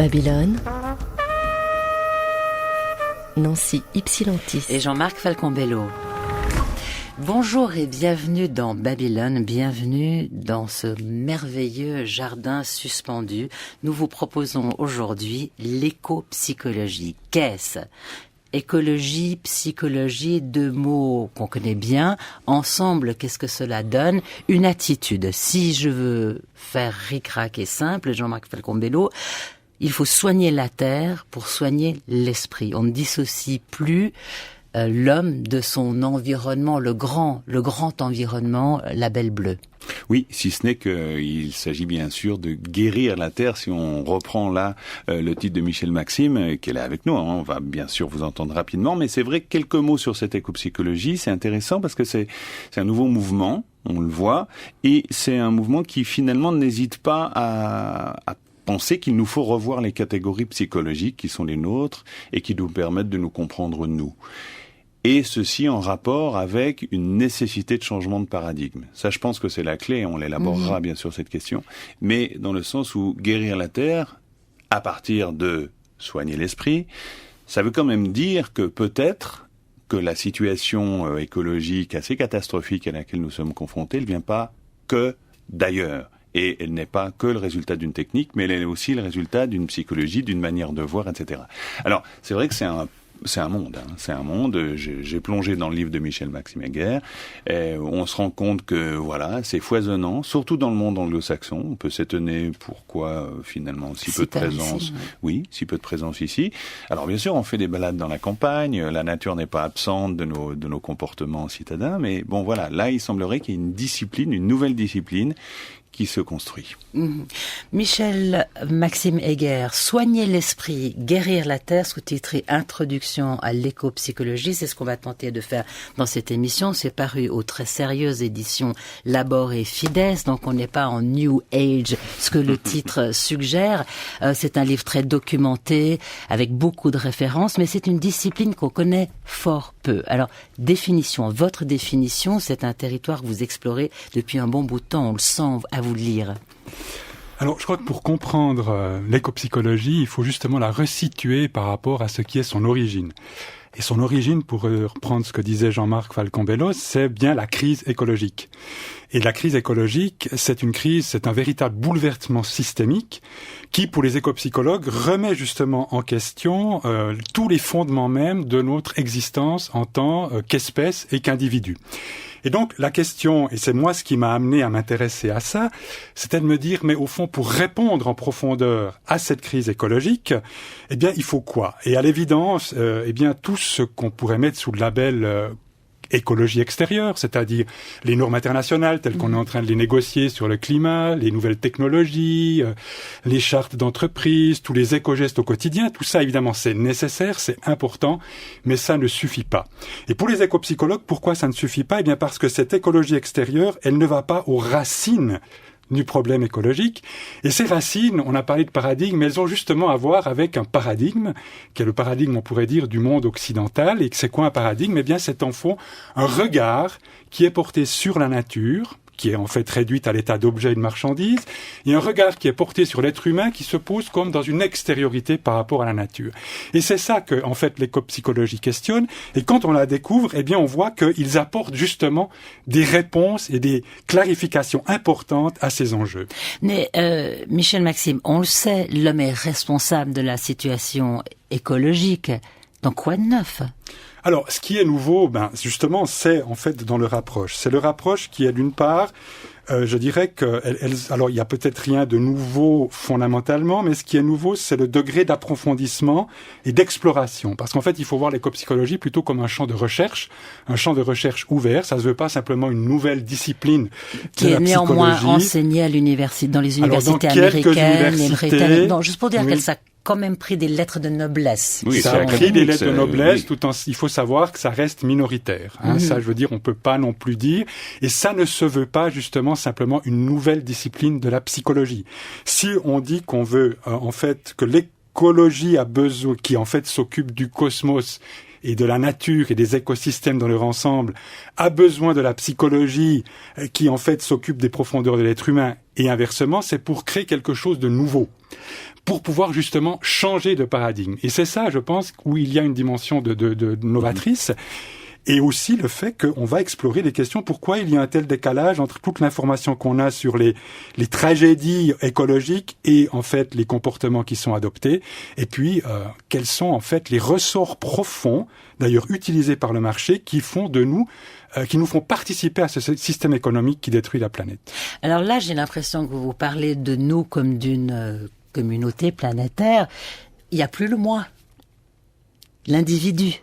Babylone, Nancy Ypsilantis et Jean-Marc Falcon-Bello. Bonjour et bienvenue dans Babylone, bienvenue dans ce merveilleux jardin suspendu. Nous vous proposons aujourd'hui l'éco-psychologie. Qu'est-ce ? Écologie, psychologie, deux mots qu'on connaît bien. Ensemble, qu'est-ce que cela donne ? Une attitude. Si je veux faire ric-rac et simple, Jean-Marc Falcon-Bello, il faut soigner la terre pour soigner l'esprit. On ne dissocie plus l'homme de son environnement, le grand environnement, la Belle Bleue. Oui, si ce n'est qu'il s'agit bien sûr de guérir la terre. Si on reprend là le titre de Michel Maxime, qui est là avec nous, on va bien sûr vous entendre rapidement, mais c'est vrai que quelques mots sur cette éco-psychologie, c'est intéressant parce que c'est un nouveau mouvement, on le voit, et c'est un mouvement qui finalement n'hésite pas à penser qu'il nous faut revoir les catégories psychologiques qui sont les nôtres et qui nous permettent de nous comprendre nous. Et ceci en rapport avec une nécessité de changement de paradigme. Ça, je pense que c'est la clé, on l'élaborera bien sûr cette question, mais dans le sens où guérir la terre, à partir de soigner l'esprit, ça veut quand même dire que peut-être que la situation écologique assez catastrophique à laquelle nous sommes confrontés ne vient pas que d'ailleurs. Et elle n'est pas que le résultat d'une technique, mais elle est aussi le résultat d'une psychologie, d'une manière de voir, etc. Alors, c'est vrai que c'est un monde, hein. C'est un monde. J'ai plongé dans le livre de Michel Maxime Heger. On se rend compte que voilà, c'est foisonnant, surtout dans le monde anglo-saxon. On peut s'étonner pourquoi finalement si peu de présence. Ici, oui, si peu de présence ici. Alors bien sûr, on fait des balades dans la campagne. La nature n'est pas absente de nos comportements citadins, mais bon voilà, là il semblerait qu'il y ait une discipline, une nouvelle discipline qui se construit. Michel Maxime Heger, soigner l'esprit, guérir la terre, sous-titré Introduction à l'éco-psychologie, c'est ce qu'on va tenter de faire dans cette émission. C'est paru aux très sérieuses éditions Labor et Fides, donc on n'est pas en New Age, ce que le titre suggère. C'est un livre très documenté, avec beaucoup de références, mais c'est une discipline qu'on connaît fort peu. Alors, définition, votre définition, c'est un territoire que vous explorez depuis un bon bout de temps, on le sent à vous le lire. Alors, je crois que pour comprendre l'éco-psychologie, il faut justement la resituer par rapport à ce qui est son origine. Et son origine, pour reprendre ce que disait Jean-Marc Falcon-Bello, c'est bien la crise écologique. Et la crise écologique, c'est un véritable bouleversement systémique qui, pour les éco-psychologues, remet justement en question tous les fondements même de notre existence en tant qu'espèce et qu'individu. Et donc, la question, et c'est moi ce qui m'a amené à m'intéresser à ça, c'était de me dire, mais au fond, pour répondre en profondeur à cette crise écologique, eh bien, il faut quoi ? Et à l'évidence, eh bien, tout ce qu'on pourrait mettre sous le label écologie extérieure, c'est-à-dire les normes internationales telles qu'on est en train de les négocier sur le climat, les nouvelles technologies, les chartes d'entreprise, tous les éco-gestes au quotidien, tout ça évidemment c'est nécessaire, c'est important, mais ça ne suffit pas. Et pour les éco-psychologues, pourquoi ça ne suffit pas ? Eh bien parce que cette écologie extérieure, elle ne va pas aux racines du problème écologique. Et ces racines, on a parlé de paradigme, mais elles ont justement à voir avec un paradigme, qui est le paradigme, on pourrait dire, du monde occidental. Et c'est quoi un paradigme ? Eh bien, c'est en fond un regard qui est porté sur la nature, qui est en fait réduite à l'état d'objet et de marchandise, et un regard qui est porté sur l'être humain qui se pose comme dans une extériorité par rapport à la nature. Et c'est ça que, en fait, l'éco-psychologie questionne, et quand on la découvre, eh bien, on voit qu'ils apportent justement des réponses et des clarifications importantes à ces enjeux. Mais, Michel Maxime, on le sait, l'homme est responsable de la situation écologique. Donc, quoi de neuf ? Alors, ce qui est nouveau, justement, c'est en fait dans le rapproche. C'est le rapproche qui est d'une part, je dirais que, alors il y a peut-être rien de nouveau fondamentalement, mais ce qui est nouveau, c'est le degré d'approfondissement et d'exploration. Parce qu'en fait, il faut voir l'éco-psychologie plutôt comme un champ de recherche ouvert. Ça ne veut pas simplement une nouvelle discipline qui est néanmoins enseignée à dans les universités américaines et britanniques. Non, juste pour dire qu'elle s'est quand même pris des lettres de noblesse. Oui, ça a pris des lettres de noblesse, tout en, il faut savoir que ça reste minoritaire. Ça, je veux dire, on peut pas non plus dire. Et ça ne se veut pas, justement, simplement une nouvelle discipline de la psychologie. Si on dit qu'on veut, en fait, que l'écologie a besoin, qui en fait s'occupe du cosmos, et de la nature et des écosystèmes dans leur ensemble a besoin de la psychologie qui en fait s'occupe des profondeurs de l'être humain et inversement, c'est pour créer quelque chose de nouveau, pour pouvoir justement changer de paradigme. Et c'est ça, je pense, où il y a une dimension de novatrice. Et aussi le fait qu'on va explorer les questions pourquoi il y a un tel décalage entre toute l'information qu'on a sur les tragédies écologiques et en fait les comportements qui sont adoptés, et puis quels sont en fait les ressorts profonds, d'ailleurs utilisés par le marché, qui nous font participer à ce système économique qui détruit la planète. Alors là, j'ai l'impression que vous parlez de nous comme d'une communauté planétaire. Il n'y a plus le moi, l'individu.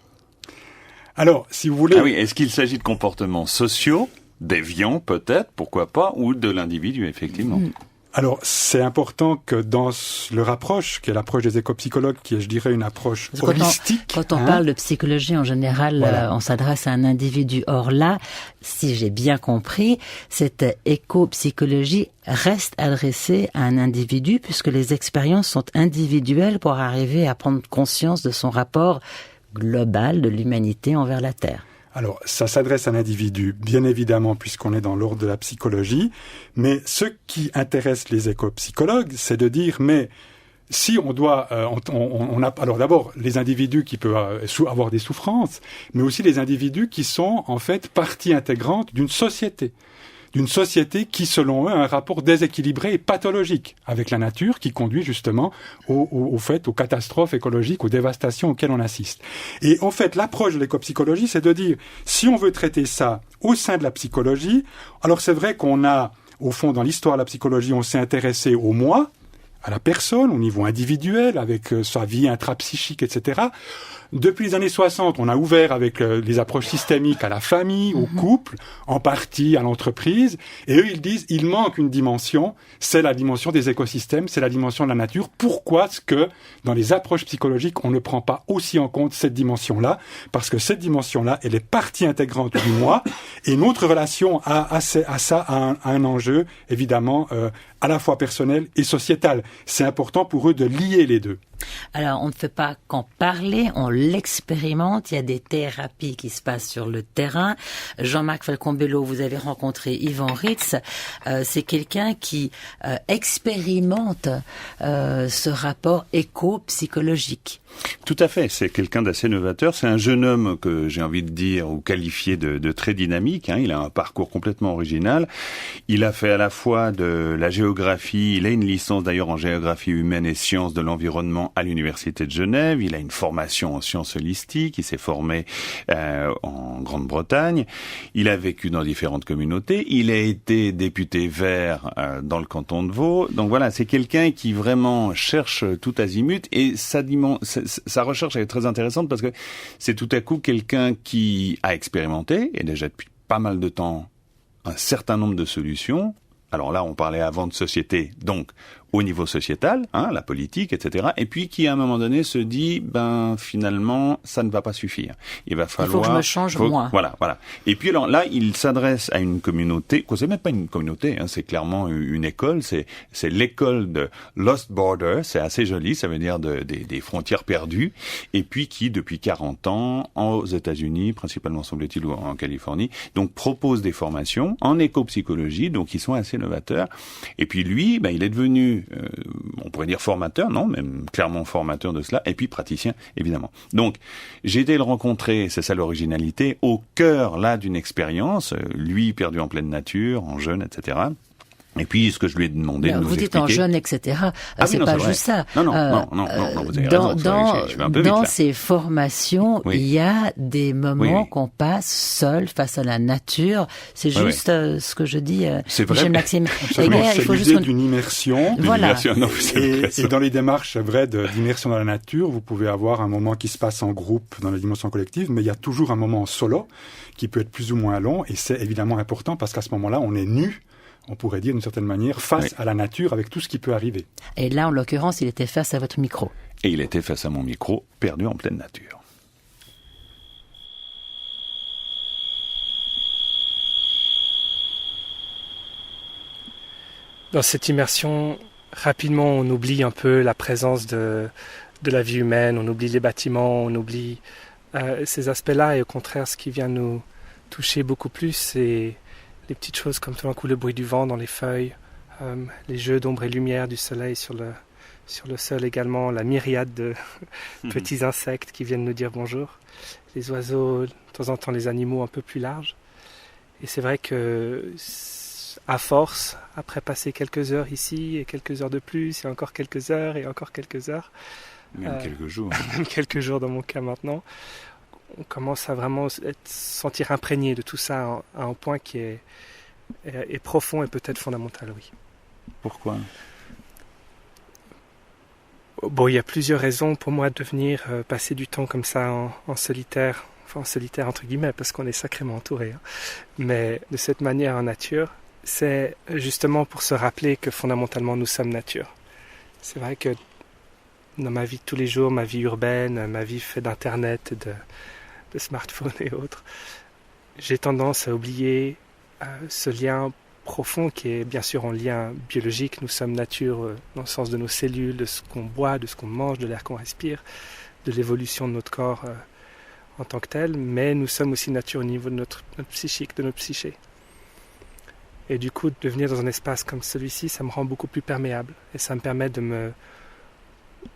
Alors, si vous voulez... Ah oui, est-ce qu'il s'agit de comportements sociaux, déviants peut-être, pourquoi pas, ou de l'individu, effectivement? Alors, c'est important que dans leur approche, qui est l'approche des éco-psychologues, qui est, je dirais, une approche holistique... Quand on parle de psychologie, en général, voilà. On s'adresse à un individu. Or là, si j'ai bien compris, cette éco-psychologie reste adressée à un individu, puisque les expériences sont individuelles pour arriver à prendre conscience de son rapport global de l'humanité envers la Terre. Alors, ça s'adresse à un individu, bien évidemment, puisqu'on est dans l'ordre de la psychologie, mais ce qui intéresse les éco-psychologues, c'est de dire, mais si on doit... alors d'abord, les individus qui peuvent avoir des souffrances, mais aussi les individus qui sont, en fait, partie intégrante d'une société qui, selon eux, a un rapport déséquilibré et pathologique avec la nature qui conduit justement aux catastrophes écologiques, aux dévastations auxquelles on assiste. Et en fait, l'approche de l'éco-psychologie, c'est de dire, si on veut traiter ça au sein de la psychologie, alors c'est vrai qu'on a, au fond, dans l'histoire de la psychologie, on s'est intéressé au moi, à la personne, au niveau individuel, avec sa vie intrapsychique, etc. Depuis les années 60, on a ouvert avec les approches systémiques à la famille, au couple, en partie à l'entreprise. Et eux, ils disent, il manque une dimension, c'est la dimension des écosystèmes, c'est la dimension de la nature. Pourquoi est-ce que dans les approches psychologiques, on ne prend pas aussi en compte cette dimension-là? Parce que cette dimension-là, elle est partie intégrante du moi. Et notre relation à ça a un enjeu, évidemment, à la fois personnel et sociétal. C'est important pour eux de lier les deux. Alors, on ne fait pas qu'en parler, on l'expérimente. Il y a des thérapies qui se passent sur le terrain. Jean-Marc Falcon-Bello, vous avez rencontré Yvan Ritz. C'est quelqu'un qui expérimente ce rapport éco-psychologique. Tout à fait, c'est quelqu'un d'assez novateur. C'est un jeune homme que j'ai envie de dire ou qualifier de très dynamique. Il a un parcours complètement original. Il a fait à la fois de la géographie, il a une licence d'ailleurs en géographie humaine et sciences de l'environnement à l'Université de Genève. Il a une formation en sciences holistiques. Il s'est formé en Grande-Bretagne. Il a vécu dans différentes communautés. Il a été député vert dans le canton de Vaud. Donc voilà, c'est quelqu'un qui vraiment cherche tout azimut et sa recherche est très intéressante parce que c'est tout à coup quelqu'un qui a expérimenté, et déjà depuis pas mal de temps, un certain nombre de solutions. Alors là, on parlait avant de société, donc au niveau sociétal, la politique, etc. Et puis qui, à un moment donné, se dit, finalement, ça ne va pas suffire. Il va falloir... Il faut que je me change, moi. Voilà. Et puis alors là, il s'adresse à une communauté, c'est même pas une communauté, c'est clairement une école, c'est l'école de Lost Border, c'est assez joli, ça veut dire des frontières perdues, et puis qui, depuis 40 ans, aux États-Unis, principalement semble-t-il, ou en Californie, donc propose des formations en éco-psychologie, donc ils sont assez novateurs. Et puis lui, il est devenu on pourrait dire formateur, non, même clairement formateur de cela, et puis praticien, évidemment. Donc, j'ai été le rencontrer, c'est ça l'originalité, au cœur, là, d'une expérience, lui perdu en pleine nature, en jeune, etc., et puis, ce que je lui ai demandé de nous expliquer... Vous dites en jeune, etc. C'est pas juste ça. Non, vous avez raison. Je vais un peu vite, dans là. ces formations, il y a des moments qu'on passe seul face à la nature. C'est juste ce que je dis, Michel Maxime. C'est l'idée d'une immersion. Voilà. Et dans les démarches, c'est vrai, d'immersion dans la nature, vous pouvez avoir un moment qui se passe en groupe dans la dimension collective, mais il y a toujours un moment en solo qui peut être plus ou moins long, et c'est évidemment important parce qu'à ce moment-là, on est nu, on pourrait dire d'une certaine manière, face à la nature avec tout ce qui peut arriver. Et là, en l'occurrence, il était face à votre micro. Et il était face à mon micro, perdu en pleine nature. Dans cette immersion, rapidement, on oublie un peu la présence de la vie humaine, on oublie les bâtiments, on oublie ces aspects-là, et au contraire, ce qui vient nous toucher beaucoup plus, c'est les petites choses comme tout d'un coup le bruit du vent dans les feuilles, les jeux d'ombre et lumière du soleil sur le sol également, la myriade de petits insectes qui viennent nous dire bonjour, les oiseaux, de temps en temps les animaux un peu plus larges. Et c'est vrai que à force, après passer quelques heures ici et quelques heures de plus, et encore quelques heures et encore quelques heures, même quelques jours, même quelques jours dans mon cas maintenant, on commence à vraiment sentir imprégné de tout ça à un point qui est profond et peut-être fondamental, oui. Pourquoi ? Bon, il y a plusieurs raisons pour moi de venir passer du temps comme ça en solitaire, enfin en solitaire entre guillemets, parce qu'on est sacrément entouré, hein. Mais de cette manière en nature, c'est justement pour se rappeler que fondamentalement nous sommes nature. C'est vrai que dans ma vie de tous les jours, ma vie urbaine, ma vie faite d'internet, de smartphones et autres, j'ai tendance à oublier ce lien profond qui est bien sûr en lien biologique. Nous sommes nature dans le sens de nos cellules, de ce qu'on boit, de ce qu'on mange, de l'air qu'on respire, de l'évolution de notre corps en tant que tel, mais nous sommes aussi nature au niveau de notre psychique, de notre psyché. Et du coup, de venir dans un espace comme celui-ci, ça me rend beaucoup plus perméable et ça me permet de me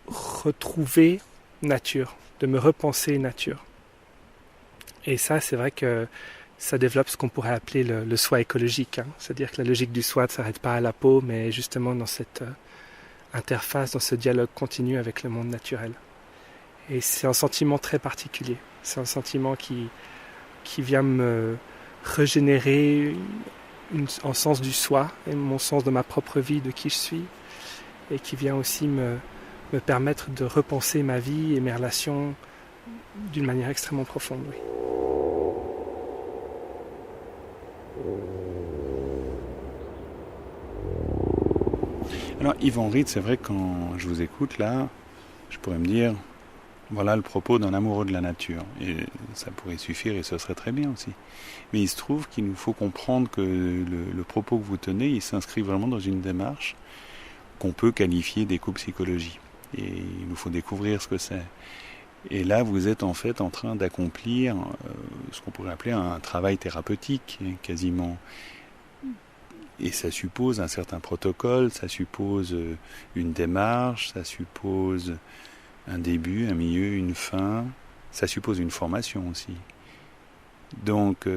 retrouver nature, de me repenser nature. Et ça, c'est vrai que ça développe ce qu'on pourrait appeler le soi écologique, hein. C'est-à-dire que la logique du soi ne s'arrête pas à la peau, mais justement dans cette interface, dans ce dialogue continu avec le monde naturel. Et c'est un sentiment très particulier. C'est un sentiment qui vient me régénérer un sens du soi, et mon sens de ma propre vie, de qui je suis, et qui vient aussi me permettre de repenser ma vie et mes relations d'une manière extrêmement profonde, oui. Alors Yvan Ritz, c'est vrai, quand je vous écoute là, je pourrais me dire, voilà le propos d'un amoureux de la nature. Et ça pourrait suffire et ce serait très bien aussi. Mais il se trouve qu'il nous faut comprendre que le propos que vous tenez, il s'inscrit vraiment dans une démarche qu'on peut qualifier d'éco-psychologie. Et il nous faut découvrir ce que c'est. Et là, vous êtes en fait en train d'accomplir ce qu'on pourrait appeler un travail thérapeutique, quasiment. Et ça suppose un certain protocole, ça suppose une démarche, ça suppose un début, un milieu, une fin, ça suppose une formation aussi. Donc,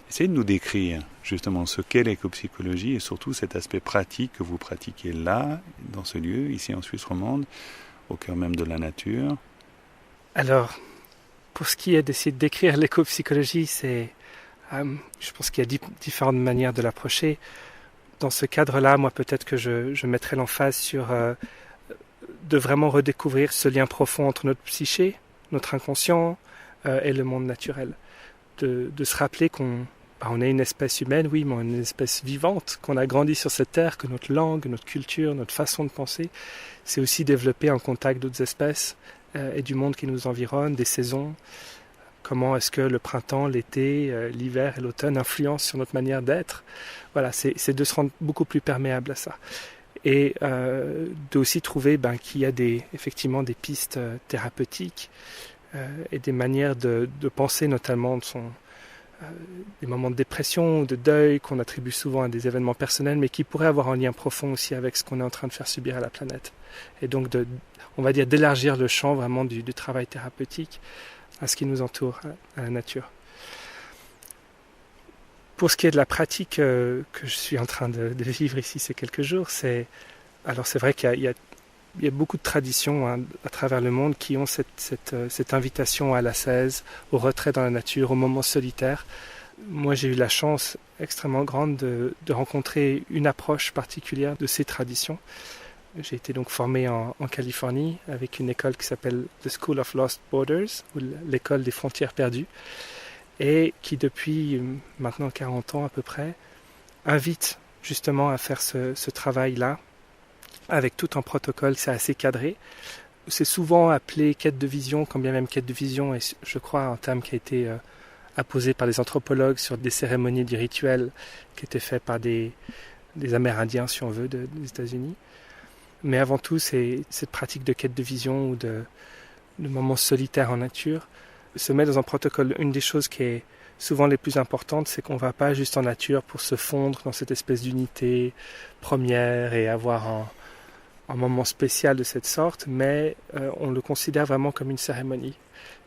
essayez de nous décrire justement ce qu'est l'éco-psychologie et surtout cet aspect pratique que vous pratiquez là, dans ce lieu, ici en Suisse romande, au cœur même de la nature. Alors, pour ce qui est d'essayer de décrire l'éco-psychologie, je pense qu'il y a différentes manières de l'approcher. Dans ce cadre-là, moi, peut-être que je mettrais l'emphase sur de vraiment redécouvrir ce lien profond entre notre psyché, notre inconscient et le monde naturel. De se rappeler qu'on est une espèce humaine, oui, mais une espèce vivante, qu'on a grandi sur cette terre, que notre langue, notre culture, notre façon de penser, c'est aussi développer en contact d'autres espèces et du monde qui nous environne, des saisons. Comment est-ce que le printemps, l'été, l'hiver et l'automne influencent sur notre manière d'être. Voilà, c'est de se rendre beaucoup plus perméable à ça. Et de aussi trouver qu'il y a effectivement des pistes thérapeutiques et des manières de penser, notamment des moments de dépression ou de deuil qu'on attribue souvent à des événements personnels, mais qui pourraient avoir un lien profond aussi avec ce qu'on est en train de faire subir à la planète. Et donc, on va dire, d'élargir le champ vraiment du travail thérapeutique à ce qui nous entoure, à la nature. Pour ce qui est de la pratique que je suis en train de vivre ici ces quelques jours, c'est vrai qu'il y a beaucoup de traditions à travers le monde qui ont cette invitation à l'ascèse, au retrait dans la nature, au moment solitaire. Moi, j'ai eu la chance extrêmement grande de rencontrer une approche particulière de ces traditions. J'ai été donc formé en Californie avec une école qui s'appelle The School of Lost Borders, ou l'école des frontières perdues, et qui depuis maintenant 40 ans à peu près invite justement à faire ce travail-là avec tout un protocole. C'est assez cadré. C'est souvent appelé quête de vision, quand bien même quête de vision est, je crois, un terme qui a été apposé par des anthropologues sur des cérémonies, des rituels qui étaient faits par des Amérindiens, si on veut, des États-Unis. Mais avant tout, c'est cette pratique de quête de vision ou de moments solitaires en nature, se met dans un protocole. Une des choses qui est souvent les plus importantes, c'est qu'on ne va pas juste en nature pour se fondre dans cette espèce d'unité première et avoir un moment spécial de cette sorte, mais on le considère vraiment comme une cérémonie.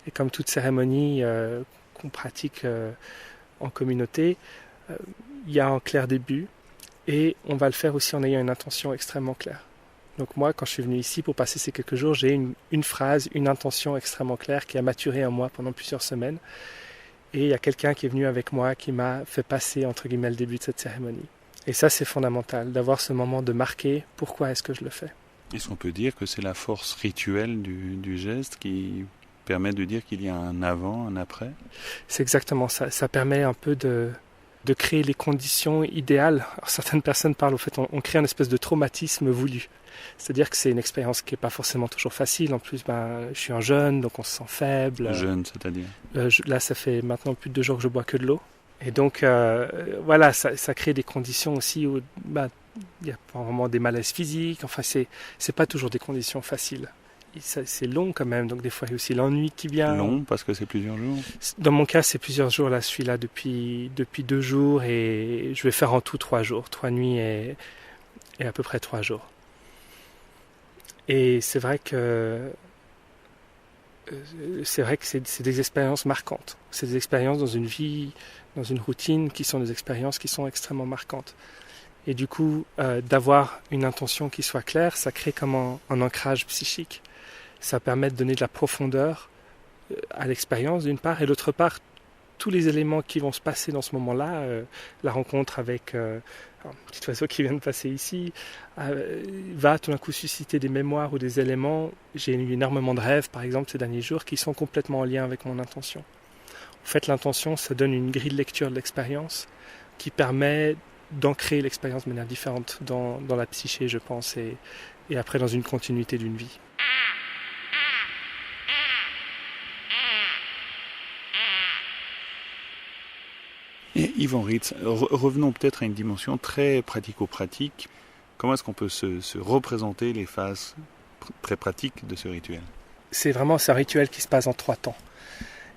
Et comme toute cérémonie qu'on pratique en communauté, il y a un clair début et on va le faire aussi en ayant une intention extrêmement claire. Donc moi, quand je suis venu ici pour passer ces quelques jours, j'ai une phrase, une intention extrêmement claire qui a maturé en moi pendant plusieurs semaines. Et il y a quelqu'un qui est venu avec moi qui m'a fait passer, entre guillemets, le début de cette cérémonie. Et ça, c'est fondamental, d'avoir ce moment de marquer pourquoi est-ce que je le fais. Est-ce qu'on peut dire que c'est la force rituelle du geste qui permet de dire qu'il y a un avant, un après? C'est exactement ça. Ça permet un peu de créer les conditions idéales. Alors, certaines personnes parlent, au fait, on crée une espèce de traumatisme voulu. C'est-à-dire que c'est une expérience qui n'est pas forcément toujours facile. En plus, je suis un jeune, donc on se sent faible. Jeune, c'est-à-dire là, ça fait maintenant plus de 2 jours que je bois que de l'eau. Et donc, voilà, ça crée des conditions aussi où il y a pas vraiment des malaises physiques. Enfin, c'est pas toujours des conditions faciles. Et c'est long quand même, donc des fois il y a aussi l'ennui qui vient. Long parce que c'est plusieurs jours? Dans mon cas, c'est plusieurs jours. Là, je suis là depuis 2 jours et je vais faire en tout 3 jours. 3 nuits et à peu près 3 jours. Et c'est vrai que c'est des expériences marquantes. C'est des expériences dans une vie, dans une routine, qui sont des expériences qui sont extrêmement marquantes. Et du coup, d'avoir une intention qui soit claire, ça crée comme un ancrage psychique. Ça permet de donner de la profondeur à l'expérience d'une part, et d'autre part, tous les éléments qui vont se passer dans ce moment-là, la rencontre avec un petit oiseau qui vient de passer ici, va tout d'un coup susciter des mémoires ou des éléments. J'ai eu énormément de rêves, par exemple, ces derniers jours, qui sont complètement en lien avec mon intention. En fait, l'intention, ça donne une grille de lecture de l'expérience qui permet d'ancrer l'expérience de manière différente dans la psyché, je pense, et après dans une continuité d'une vie. Et Yvan Ritz, revenons peut-être à une dimension très pratico-pratique. Comment est-ce qu'on peut se représenter les phases très pratiques de ce rituel? C'est un rituel qui se passe en 3 temps.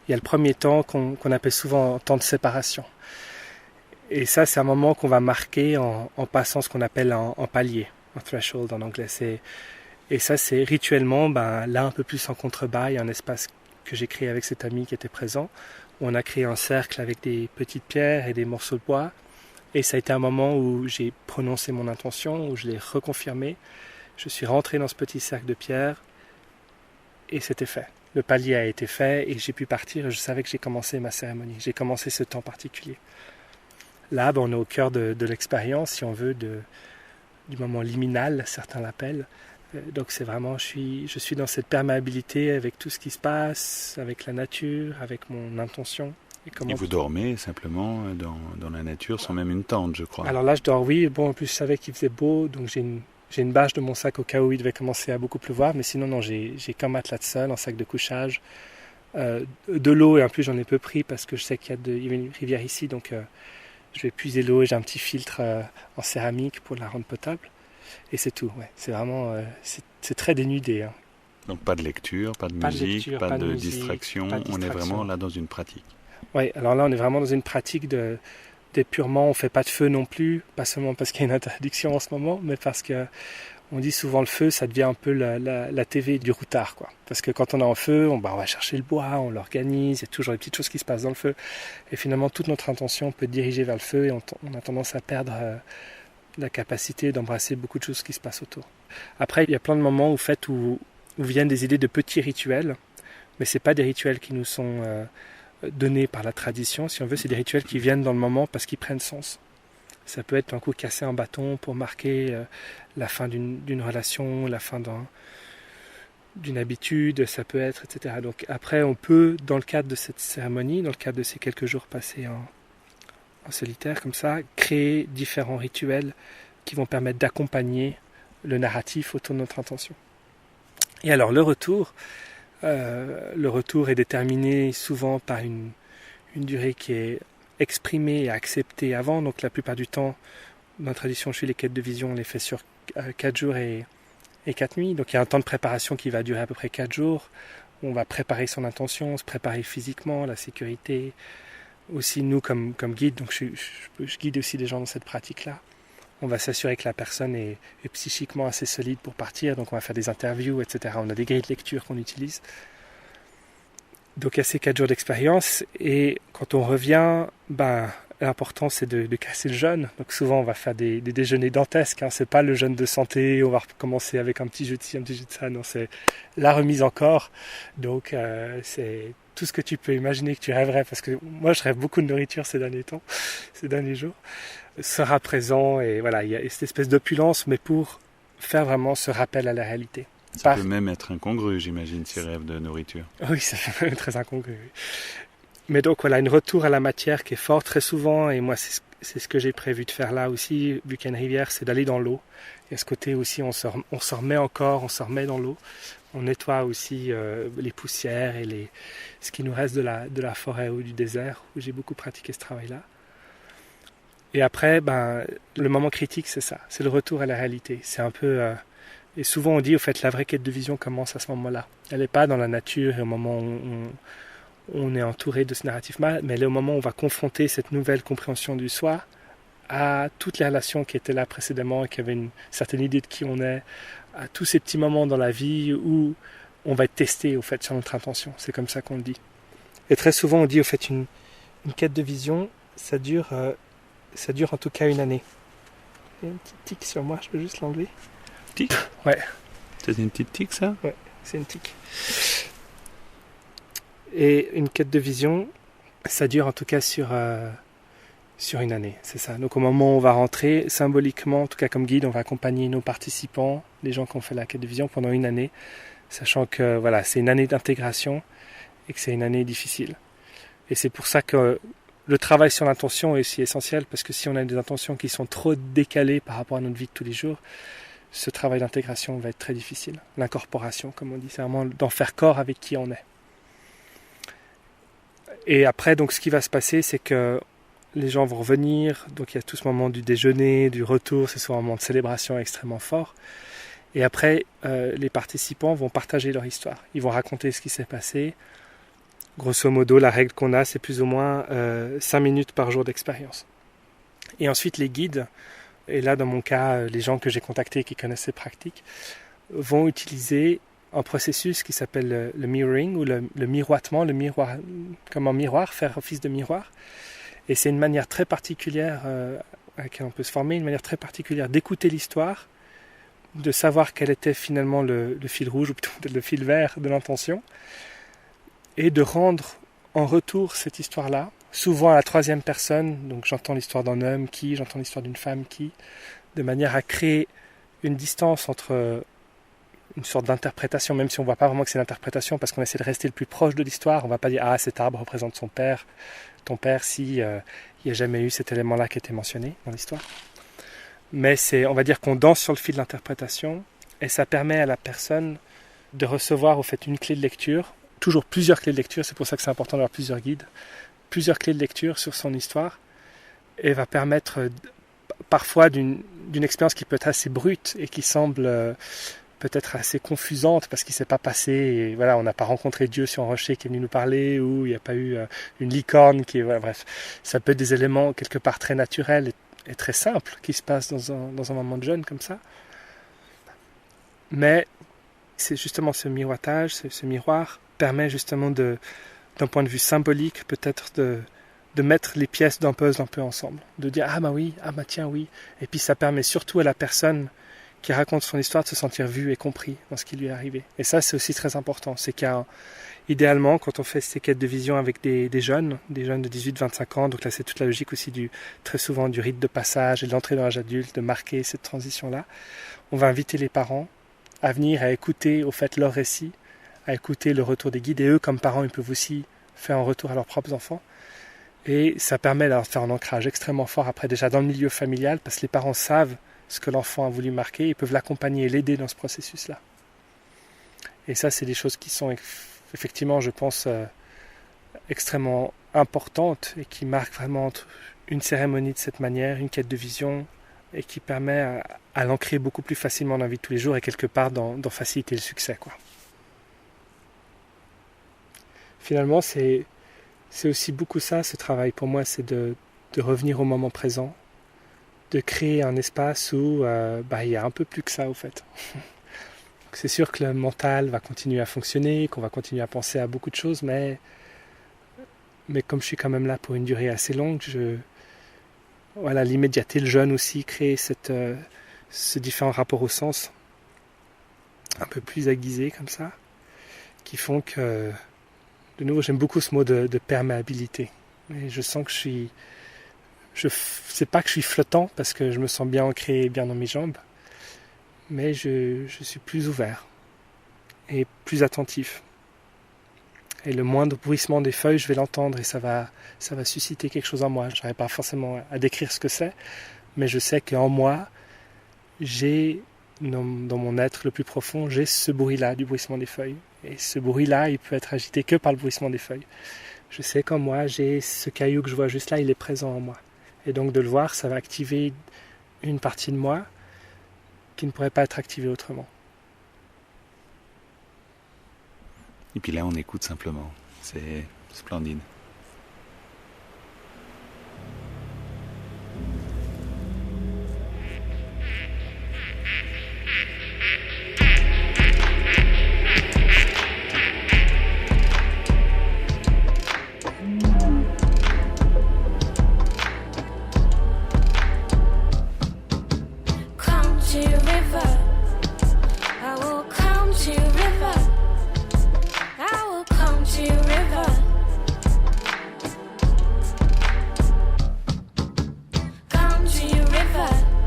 Il y a le premier temps qu'on appelle souvent un temps de séparation. Et ça, c'est un moment qu'on va marquer en passant ce qu'on appelle un palier, un threshold en anglais. Et ça, c'est rituellement, là un peu plus en contrebas, il y a un espace que j'ai créé avec cet ami qui était présent. On a créé un cercle avec des petites pierres et des morceaux de bois. Et ça a été un moment où j'ai prononcé mon intention, où je l'ai reconfirmé. Je suis rentré dans ce petit cercle de pierres et c'était fait. Le palier a été fait et j'ai pu partir et je savais que j'ai commencé ma cérémonie. J'ai commencé ce temps particulier. Là, on est au cœur de l'expérience, si on veut, du moment liminal, certains l'appellent. Donc c'est vraiment, je suis dans cette perméabilité avec tout ce qui se passe, avec la nature, avec mon intention. Et vous dormez simplement dans la nature sans même une tente, je crois. Alors là, je dors, oui. Bon, en plus, je savais qu'il faisait beau, donc j'ai une bâche de mon sac au cas où il devait commencer à beaucoup pleuvoir. Mais sinon, non, j'ai qu'un matelas de sol, un sac de couchage, de l'eau, et en plus, j'en ai peu pris parce que je sais qu'il y a une rivière ici, donc je vais puiser l'eau et j'ai un petit filtre en céramique pour la rendre potable. Et c'est tout, ouais. C'est vraiment, c'est très dénudé. Hein. Donc pas de lecture, pas de musique, pas de distraction. On est vraiment là dans une pratique. Oui, alors là on est vraiment dans une pratique d'épurement. On ne fait pas de feu non plus, pas seulement parce qu'il y a une interdiction en ce moment, mais parce que on dit souvent le feu, ça devient un peu la TV du routard, quoi. Parce que quand on est en feu, on va chercher le bois, on l'organise, il y a toujours des petites choses qui se passent dans le feu. Et finalement, toute notre intention peut diriger vers le feu et on a tendance à perdre la capacité d'embrasser beaucoup de choses qui se passent autour. Après, il y a plein de moments où viennent des idées de petits rituels, mais ce n'est pas des rituels qui nous sont donnés par la tradition, si on veut, c'est des rituels qui viennent dans le moment parce qu'ils prennent sens. Ça peut être un coup casser un bâton pour marquer la fin d'une relation, la fin d'une habitude, ça peut être, etc. Donc après, on peut, dans le cadre de cette cérémonie, dans le cadre de ces quelques jours passés en solitaire comme ça, créer différents rituels qui vont permettre d'accompagner le narratif autour de notre intention. Et alors le retour est déterminé souvent par une durée qui est exprimée et acceptée avant. Donc la plupart du temps, dans la tradition, je suis les quêtes de vision, on les fait sur 4 jours et 4 nuits. Donc il y a un temps de préparation qui va durer à peu près 4 jours. On va préparer son intention, se préparer physiquement, la sécurité. Aussi nous comme guide, donc je guide aussi des gens dans cette pratique-là. On va s'assurer que la personne est psychiquement assez solide pour partir, donc on va faire des interviews, etc. On a des grilles de lecture qu'on utilise. Donc il y a ces 4 jours d'expérience, et quand on revient, l'important c'est de casser le jeûne. Donc souvent on va faire des déjeuners dantesques, c'est pas le jeûne de santé, on va recommencer avec un petit jeu de ci, un petit jeu de ça, non, c'est la remise en corps. Donc c'est tout ce que tu peux imaginer que tu rêverais, parce que moi je rêve beaucoup de nourriture ces derniers jours, sera présent, et voilà, il y a cette espèce d'opulence, mais pour faire vraiment ce rappel à la réalité. Ça peut même être incongru, j'imagine, ces rêves de nourriture. Oui, ça peut même être très incongru. Oui. Mais donc voilà, un retour à la matière qui est fort très souvent, et moi c'est ce que j'ai prévu de faire là aussi, vu qu'il y a une rivière, c'est d'aller dans l'eau. Et à ce côté aussi, on se remet encore, on se remet dans l'eau. On nettoie aussi les poussières et ce qui nous reste de la forêt ou du désert, où j'ai beaucoup pratiqué ce travail-là. Et après, le moment critique, c'est ça, c'est le retour à la réalité. C'est un peu... et souvent on dit, au fait, la vraie quête de vision commence à ce moment-là. Elle n'est pas dans la nature et au moment où on est entouré de ce narratif-là, mais elle est au moment où on va confronter cette nouvelle compréhension du soi à toutes les relations qui étaient là précédemment et qui avaient une certaine idée de qui on est, à tous ces petits moments dans la vie où on va être testé, au fait, sur notre intention. C'est comme ça qu'on le dit. Et très souvent, on dit, au fait, une quête de vision, ça dure en tout cas 1 année. Il y a une petite tique sur moi, je peux juste l'enlever. Tique ? Ouais. C'est une petite tique, ça ? Ouais, c'est une tique. Et une quête de vision, ça dure en tout cas sur 1 année, c'est ça. Donc au moment où on va rentrer, symboliquement, en tout cas comme guide, on va accompagner nos participants, les gens qui ont fait la quête de vision pendant 1 année, sachant que voilà, c'est 1 année d'intégration et que c'est 1 année difficile. Et c'est pour ça que le travail sur l'intention est aussi essentiel, parce que si on a des intentions qui sont trop décalées par rapport à notre vie de tous les jours, ce travail d'intégration va être très difficile. L'incorporation, comme on dit, c'est vraiment d'en faire corps avec qui on est. Et après, donc, ce qui va se passer, c'est que les gens vont revenir. Donc, il y a tout ce moment du déjeuner, du retour. C'est souvent un moment de célébration extrêmement fort. Et après, les participants vont partager leur histoire. Ils vont raconter ce qui s'est passé. Grosso modo, la règle qu'on a, c'est plus ou moins 5 minutes par jour d'expérience. Et ensuite, les guides, et là, dans mon cas, les gens que j'ai contactés qui connaissent ces pratiques, vont utiliser un processus qui s'appelle le mirroring, ou le miroitement, comme un miroir, faire office de miroir. Et c'est une manière très particulière à laquelle on peut se former, une manière très particulière d'écouter l'histoire, de savoir quel était finalement le fil rouge, ou plutôt le fil vert de l'intention, et de rendre en retour cette histoire-là, souvent à la 3e personne, donc j'entends l'histoire d'un homme qui, j'entends l'histoire d'une femme qui, de manière à créer une distance entre une sorte d'interprétation, même si on ne voit pas vraiment que c'est l'interprétation, parce qu'on essaie de rester le plus proche de l'histoire. On ne va pas dire « Ah, cet arbre représente son père, ton père, si il n'y a jamais eu cet élément-là qui était mentionné dans l'histoire. » Mais on va dire qu'on danse sur le fil de l'interprétation, et ça permet à la personne de recevoir au fait une clé de lecture, toujours plusieurs clés de lecture, c'est pour ça que c'est important d'avoir plusieurs guides, plusieurs clés de lecture sur son histoire, et va permettre parfois d'une expérience qui peut être assez brute et qui semble peut-être assez confusante parce qu'il ne s'est pas passé, et voilà, on n'a pas rencontré Dieu sur un rocher qui est venu nous parler, ou il n'y a pas eu une licorne qui, voilà, bref, ça peut être des éléments quelque part très naturels et très simples qui se passent dans un moment de jeûne comme ça. Mais c'est justement ce miroitage, ce miroir permet justement d'un point de vue symbolique peut-être de mettre les pièces d'un puzzle un peu ensemble, de dire ah bah oui, ah bah tiens oui, et puis ça permet surtout à la personne qui raconte son histoire de se sentir vu et compris dans ce qui lui est arrivé. Et ça c'est aussi très important, c'est qu'idéalement quand on fait ces quêtes de vision avec des jeunes de 18-25 ans, donc là c'est toute la logique aussi très souvent du rite de passage et de l'entrée dans l'âge adulte, de marquer cette transition-là, on va inviter les parents à venir à écouter au fait leur récit, à écouter le retour des guides, et eux comme parents ils peuvent aussi faire un retour à leurs propres enfants. Et ça permet de faire un ancrage extrêmement fort après déjà dans le milieu familial, parce que les parents savent ce que l'enfant a voulu marquer, ils peuvent l'accompagner et l'aider dans ce processus-là. Et ça, c'est des choses qui sont effectivement, je pense, extrêmement importantes et qui marquent vraiment une cérémonie de cette manière, une quête de vision, et qui permet à l'ancrer beaucoup plus facilement dans la vie de tous les jours et quelque part d'en faciliter le succès, quoi. finalement, c'est aussi beaucoup ça, ce travail pour moi, c'est de revenir au moment présent, de créer un espace où il y a un peu plus que ça, au fait. C'est sûr que le mental va continuer à fonctionner, qu'on va continuer à penser à beaucoup de choses, mais comme je suis quand même là pour une durée assez longue, l'immédiateté, le jeûne aussi crée ce différent rapport au sens, un peu plus aiguisé comme ça, qui font que, de nouveau, j'aime beaucoup ce mot de perméabilité. Et je sens que c'est pas que je suis flottant, parce que je me sens bien ancré et bien dans mes jambes, mais je suis plus ouvert et plus attentif. Et le moindre bruissement des feuilles, je vais l'entendre et ça va susciter quelque chose en moi. Je n'arrive pas forcément à décrire ce que c'est, mais je sais qu'en moi, j'ai, dans mon être le plus profond, j'ai ce bruit-là du bruissement des feuilles. Et ce bruit-là, il peut être agité que par le bruissement des feuilles. Je sais qu'en moi, j'ai ce caillou que je vois juste là, il est présent en moi. Et donc de le voir, ça va activer une partie de moi qui ne pourrait pas être activée autrement. Et puis là, on écoute simplement. C'est splendide.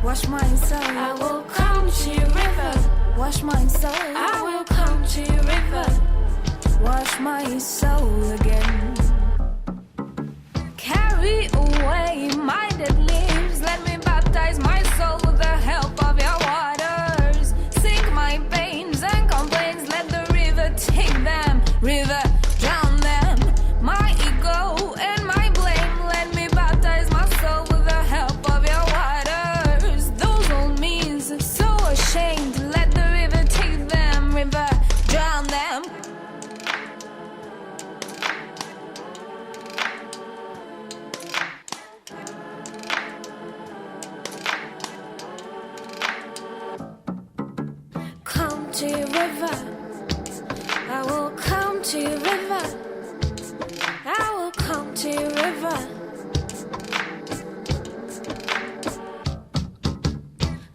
Wash my soul. I will come to your river. Wash my soul. I will come to your river. Wash my soul again. Carry away my dead leaves. Let me baptize my soul with the help of your waters. Sink my pains and complaints. Let the river take them. River, drown them. My ego and my blame. Let me baptize my soul with the help of your waters. Those old me's so ashamed. Let the river take them. River, drown them. Come to your river. I will come to your river. I will come to your river.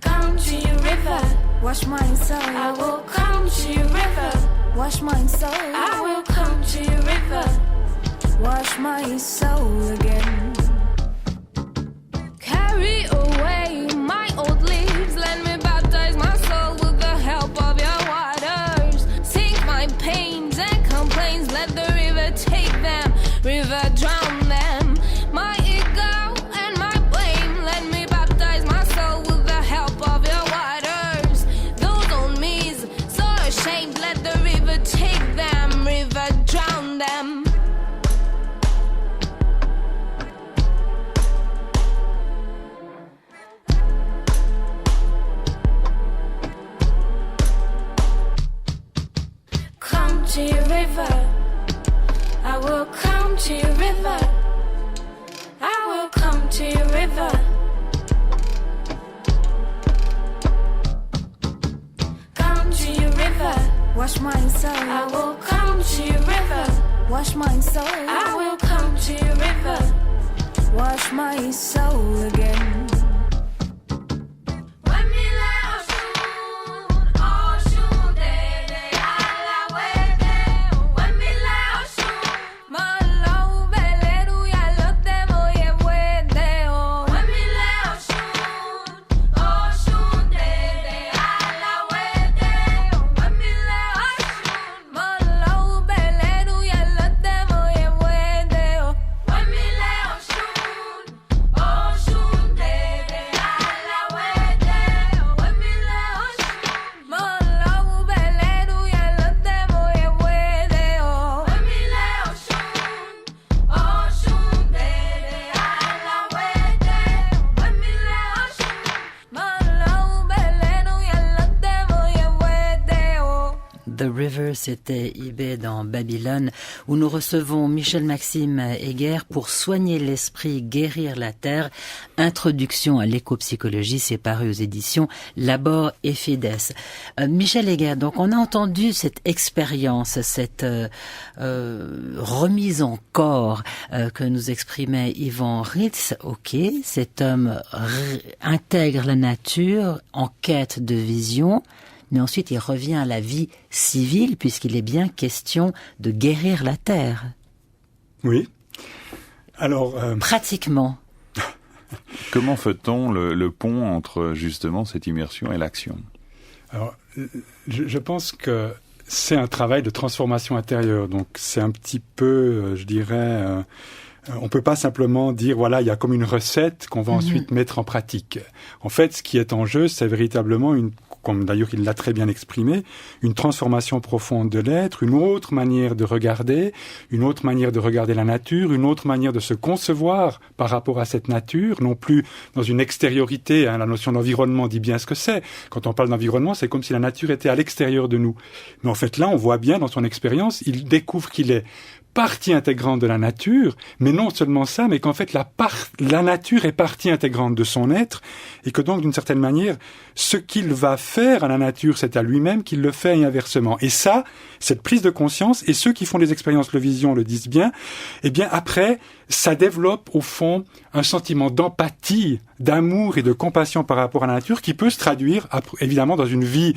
Come to your river. Wash my soul. I will come to your river. Wash my soul. I will come to your river. Wash my soul again. Carry away my old leaves. Let me baptize my soul with the help of your waters. Sink my pains and complaints. Let the river take them. River, drown them. My ego and my blame. Let me baptize my soul with the help of your waters. Those old me's so ashamed. Let the river take them. River, drown them. Come to your river. I will come to your river. I will come to your river. Come to your river. Wash my soul. I will come to your river. Wash my soul. I will come to your river. Wash my soul again. Oh, The River, c'était IB dans Babylone, où nous recevons Michel-Maxime Heger pour soigner l'esprit, guérir la terre. Introduction à l'éco-psychologie, c'est paru aux éditions Labor et Fides. Michel Heger, donc on a entendu cette expérience, cette remise en corps que nous exprimait Ivan Ritz. Ok, cet homme intègre la nature en quête de vision, mais ensuite il revient à la vie civile puisqu'il est bien question de guérir la terre. Oui. Alors pratiquement. Comment fait-on le pont entre justement cette immersion et l'action? Alors, je pense que c'est un travail de transformation intérieure. Donc, c'est un petit peu, je dirais, on peut pas simplement dire, voilà, il y a comme une recette qu'on va ensuite mettre en pratique. En fait, ce qui est en jeu, c'est véritablement comme d'ailleurs il l'a très bien exprimé, une transformation profonde de l'être, une autre manière de regarder la nature, une autre manière de se concevoir par rapport à cette nature, non plus dans une extériorité. La notion d'environnement dit bien ce que c'est. Quand on parle d'environnement, c'est comme si la nature était à l'extérieur de nous. Mais en fait, là, on voit bien dans son expérience, il découvre qu'il est partie intégrante de la nature, mais non seulement ça, mais qu'en fait la nature est partie intégrante de son être, et que donc d'une certaine manière, ce qu'il va faire à la nature, c'est à lui-même qu'il le fait et inversement. Et ça, cette prise de conscience, et ceux qui font des expériences de vision le disent bien, eh bien après, ça développe au fond un sentiment d'empathie, d'amour et de compassion par rapport à la nature qui peut se traduire évidemment dans une vie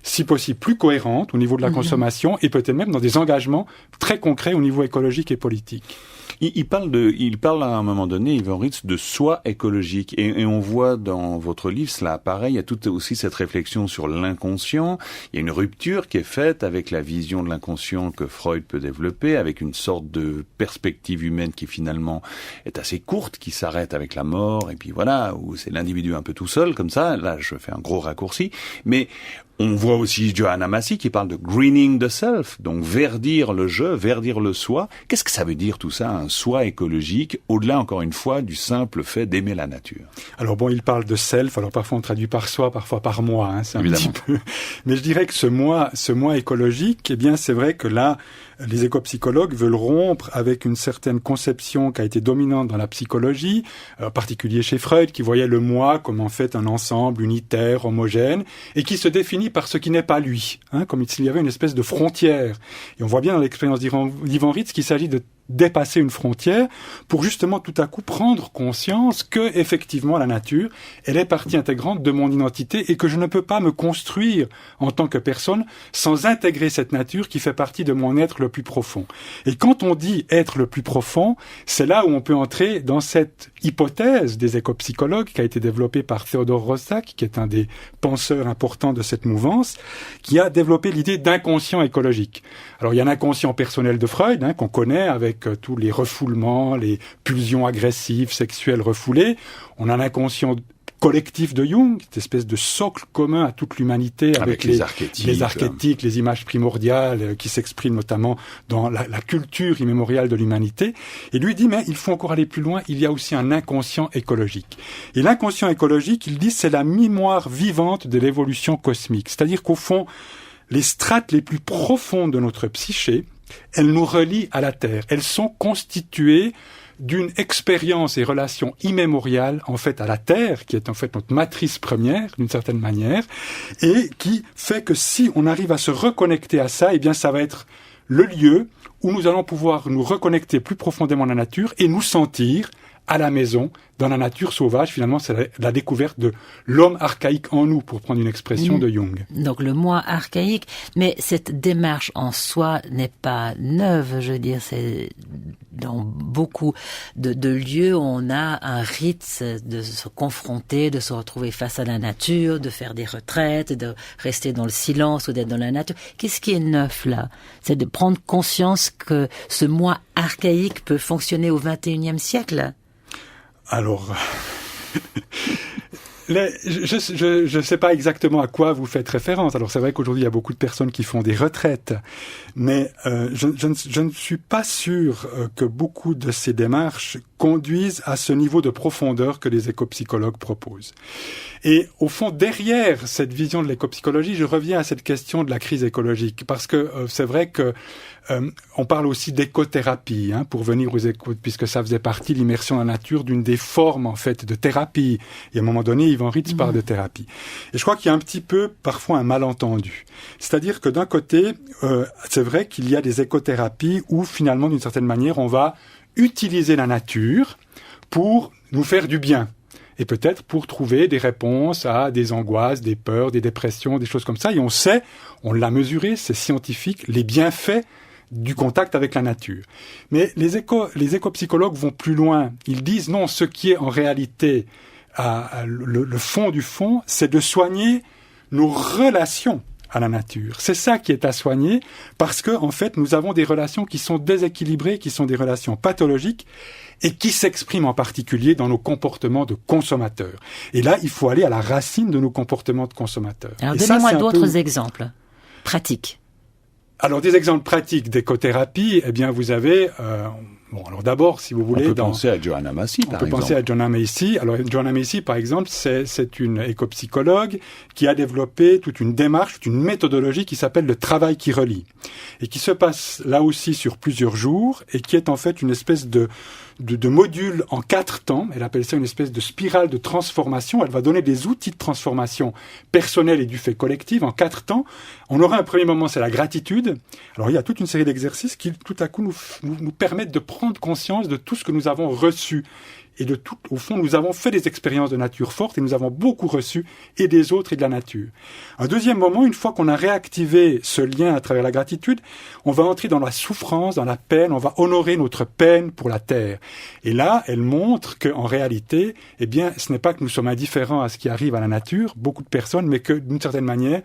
si possible plus cohérente au niveau de la consommation et peut-être même dans des engagements très concrets au niveau écologique et politique. Il parle à un moment donné, Ivan Ritz, de soi écologique. Et on voit dans votre livre, cela apparaît, il y a toute aussi cette réflexion sur l'inconscient. Il y a une rupture qui est faite avec la vision de l'inconscient que Freud peut développer, avec une sorte de perspective humaine qui finalement est assez courte, qui s'arrête avec la mort, et puis voilà, où c'est l'individu un peu tout seul, comme ça. Là, je fais un gros raccourci. Mais on voit aussi Johanna Massy qui parle de greening the self, donc verdir le je, verdir le soi. Qu'est-ce que ça veut dire tout ça, un soi écologique, au-delà encore une fois du simple fait d'aimer la nature? Alors bon, il parle de self, alors parfois on traduit par soi, parfois par moi, c'est un Évidemment. petit peu. Mais je dirais que ce moi écologique, eh bien c'est vrai que là, les éco-psychologues veulent rompre avec une certaine conception qui a été dominante dans la psychologie, en particulier chez Freud, qui voyait le moi comme en fait un ensemble unitaire, homogène, et qui se définit par ce qui n'est pas lui, comme s'il y avait une espèce de frontière. Et on voit bien dans l'expérience d'Ivan Ritz qu'il s'agit de dépasser une frontière pour justement tout à coup prendre conscience que effectivement la nature, elle est partie intégrante de mon identité et que je ne peux pas me construire en tant que personne sans intégrer cette nature qui fait partie de mon être le plus profond. Et quand on dit être le plus profond, c'est là où on peut entrer dans cette hypothèse des éco-psychologues qui a été développée par Theodor Roszak, qui est un des penseurs importants de cette mouvance, qui a développé l'idée d'inconscient écologique. Alors il y a l'inconscient personnel de Freud, qu'on connaît avec tous les refoulements, les pulsions agressives, sexuelles refoulées. On a l'inconscient collectif de Jung, cette espèce de socle commun à toute l'humanité avec les archétypes, les images primordiales qui s'expriment notamment dans la culture immémoriale de l'humanité. Et lui dit, mais il faut encore aller plus loin, il y a aussi un inconscient écologique. Et l'inconscient écologique, il dit, c'est la mémoire vivante de l'évolution cosmique. C'est-à-dire qu'au fond, les strates les plus profondes de notre psyché, elles nous relient à la Terre. Elles sont constituées d'une expérience et relation immémoriale en fait à la Terre, qui est en fait notre matrice première d'une certaine manière, et qui fait que si on arrive à se reconnecter à ça, eh bien ça va être le lieu où nous allons pouvoir nous reconnecter plus profondément à la nature et nous sentir à la maison, dans la nature sauvage. Finalement, c'est la découverte de l'homme archaïque en nous, pour prendre une expression de Jung. Donc le moi archaïque, mais cette démarche en soi n'est pas neuve, je veux dire, c'est dans beaucoup de lieux, on a un rite de se confronter, de se retrouver face à la nature, de faire des retraites, de rester dans le silence ou d'être dans la nature. Qu'est-ce qui est neuf là? C'est de prendre conscience que ce moi archaïque peut fonctionner au XXIe siècle? Alors, je ne sais pas exactement à quoi vous faites référence. Alors c'est vrai qu'aujourd'hui il y a beaucoup de personnes qui font des retraites, mais je ne suis pas sûr que beaucoup de ces démarches conduisent à ce niveau de profondeur que les écopsychologues proposent. Et au fond, derrière cette vision de l'écopsychologie, je reviens à cette question de la crise écologique, parce que c'est vrai que on parle aussi d'écothérapie, pour venir aux écoutes, puisque ça faisait partie, l'immersion dans la nature, d'une des formes en fait de thérapie. Et à un moment donné, Yvan Ritz parle de thérapie. Et je crois qu'il y a un petit peu parfois un malentendu. C'est-à-dire que d'un côté, c'est vrai qu'il y a des écothérapies où finalement, d'une certaine manière, on va utiliser la nature pour nous faire du bien. Et peut-être pour trouver des réponses à des angoisses, des peurs, des dépressions, des choses comme ça. Et on sait, on l'a mesuré, c'est scientifique, les bienfaits du contact avec la nature. Mais les écopsychologues vont plus loin. Ils disent non, ce qui est en réalité le fond du fond, c'est de soigner nos relations à la nature. C'est ça qui est à soigner, parce que en fait, nous avons des relations qui sont déséquilibrées, qui sont des relations pathologiques, et qui s'expriment en particulier dans nos comportements de consommateurs. Et là, il faut aller à la racine de nos comportements de consommateurs. Alors, donnez-moi d'autres exemples pratiques. Alors, des exemples pratiques d'écothérapie, eh bien, vous avez... alors d'abord, si vous voulez... On peut penser à Joanna Macy, par exemple. On peut penser à Joanna Macy. Alors, Joanna Macy, par exemple, c'est une écopsychologue qui a développé toute une démarche, toute une méthodologie qui s'appelle le travail qui relie. Et qui se passe là aussi sur plusieurs jours, et qui est en fait une espèce de module en 4 temps. Elle appelle ça une espèce de spirale de transformation. Elle va donner des outils de transformation personnelle et du fait collectif en 4 temps. On aura un premier moment, c'est la gratitude. Alors, il y a toute une série d'exercices qui, tout à coup, nous permettent de prendre conscience de tout ce que nous avons reçu. Et de tout, au fond, nous avons fait des expériences de nature fortes et nous avons beaucoup reçu et des autres et de la nature. Un deuxième moment, une fois qu'on a réactivé ce lien à travers la gratitude, on va entrer dans la souffrance, dans la peine, on va honorer notre peine pour la terre. Et là, elle montre qu'en réalité, eh bien, ce n'est pas que nous sommes indifférents à ce qui arrive à la nature, beaucoup de personnes, mais que d'une certaine manière,